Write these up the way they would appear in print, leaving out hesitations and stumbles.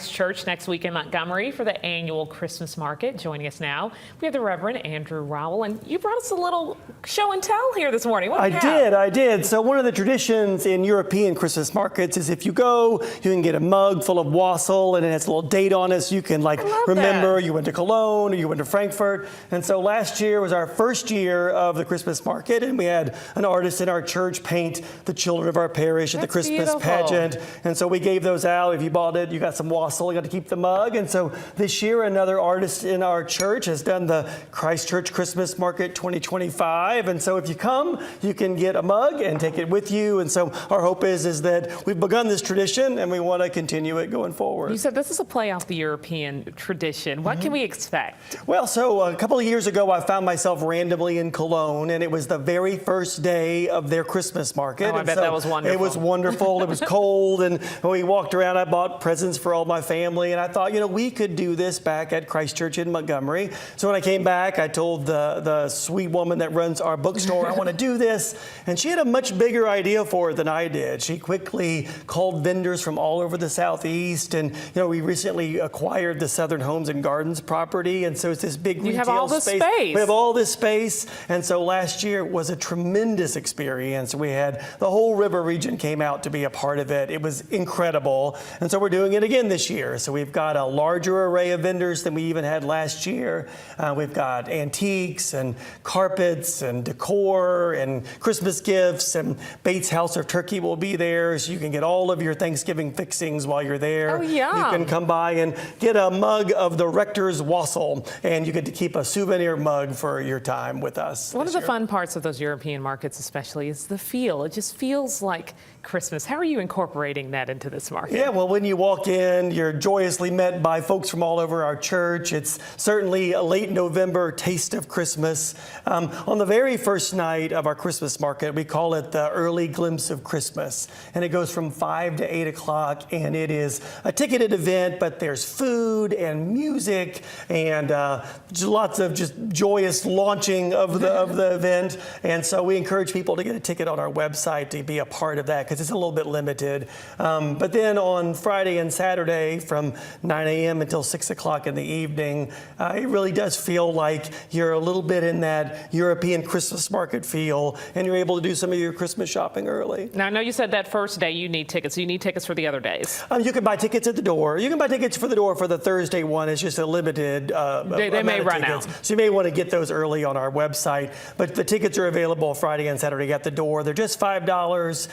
Church next week in Montgomery for the annual Christmas market. Joining us now, we have the Reverend Andrew Rowell, and you brought us a little show and tell here this morning. What do you have? I did. So one of the traditions in European Christmas markets is if you go, you can get a mug full of wassail, and it has a little date on it, so you can remember you went to Cologne or you went to Frankfurt. And so last year was our first year of the Christmas market, and we had an artist in our church paint the children of our parish at the Christmas pageant. And so we gave those out. If you bought it, you got some wassail. You got to keep the mug. And so this year, another artist in our church has done the Christchurch Christmas Market 2025. And so if you come, you can get a mug and take it with you. And so our hope is that we've begun this tradition and we want to continue it going forward. You said this is a play off the European tradition. What can we expect? Well, so a couple of years ago, I found myself randomly in Cologne, and it was the very first day of their Christmas market. Oh, I bet that was wonderful. It was wonderful. It was cold, and we walked around. I bought presents for all my family, and I thought, we could do this back at Christchurch in Montgomery. So when I came back, I told the sweet woman that runs our bookstore, I want to do this, and she had a much bigger idea for it than I did. She quickly called vendors from all over the Southeast, and we recently acquired the Southern Homes and Gardens property, and so it's this big retail space. You have all this space. We have all this space, and so last year was a tremendous experience. We had the whole river region came out to be a part of it. It was incredible, and so we're doing it again this year. So we've got a larger array of vendors than we even had last year. We've got antiques and carpets and decor and Christmas gifts, and Bates House of Turkey will be there, so you can get all of your Thanksgiving fixings while you're there. Oh, yeah. You can come by and get a mug of the Rector's wassail, and you get to keep a souvenir mug for your time with us. One of the fun parts of those European markets especially is the feel. It just feels like Christmas. How are you incorporating that into this market? Yeah, well, when you walk in, you're joyously met by folks from all over our church. It's certainly a late November taste of Christmas. On the very first night of our Christmas market, we call it the early glimpse of Christmas. And it goes from 5 to 8 o'clock, and it is a ticketed event, but there's food and music and lots of just joyous launching of the event. And so we encourage people to get a ticket on our website to be a part of that, because it's a little bit limited. But then on Friday and Saturday from 9 a.m. until 6 o'clock in the evening, it really does feel like you're a little bit in that European Christmas market feel, and you're able to do some of your Christmas shopping early. Now, I know you said that first day you need tickets. You need tickets for the other days. You can buy tickets at the door. You can buy tickets for the door for the Thursday one. It's just a limited they may run out. So you may want to get those early on our website. But the tickets are available Friday and Saturday at the door. They're just $5.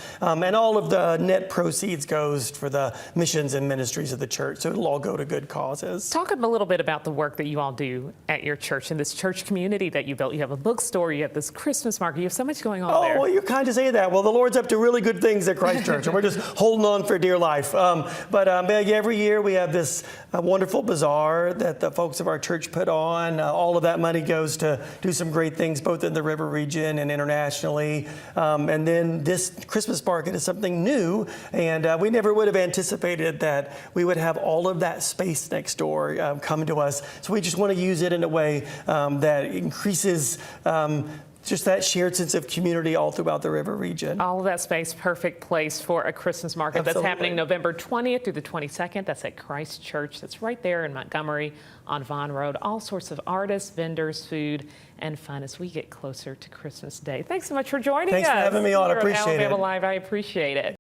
And all of the net proceeds goes for the missions and ministries of the church. So it'll all go to good causes. Talk a little bit about the work that you all do at your church and this church community that you built. You have a bookstore, you have this Christmas market, you have so much going on there. Oh, well, you're kind to say that. Well, the Lord's up to really good things at Christchurch, and we're just holding on for dear life. But every year we have this wonderful bazaar that the folks of our church put on. All of that money goes to do some great things, both in the river region and internationally. And then this Christmas market is something new, and we never would have anticipated that we would have all of that space next door come to us. So we just want to use it in a way that increases just that shared sense of community all throughout the river region. All of that space, perfect place for a Christmas market. Absolutely. That's happening November 20th through the 22nd. That's at Christchurch. That's right there in Montgomery on Vaughn Road. All sorts of artists, vendors, food, and fun as we get closer to Christmas Day. Thanks so much for joining us. Thanks for having me on. I appreciate it. Alabama Live. I appreciate it.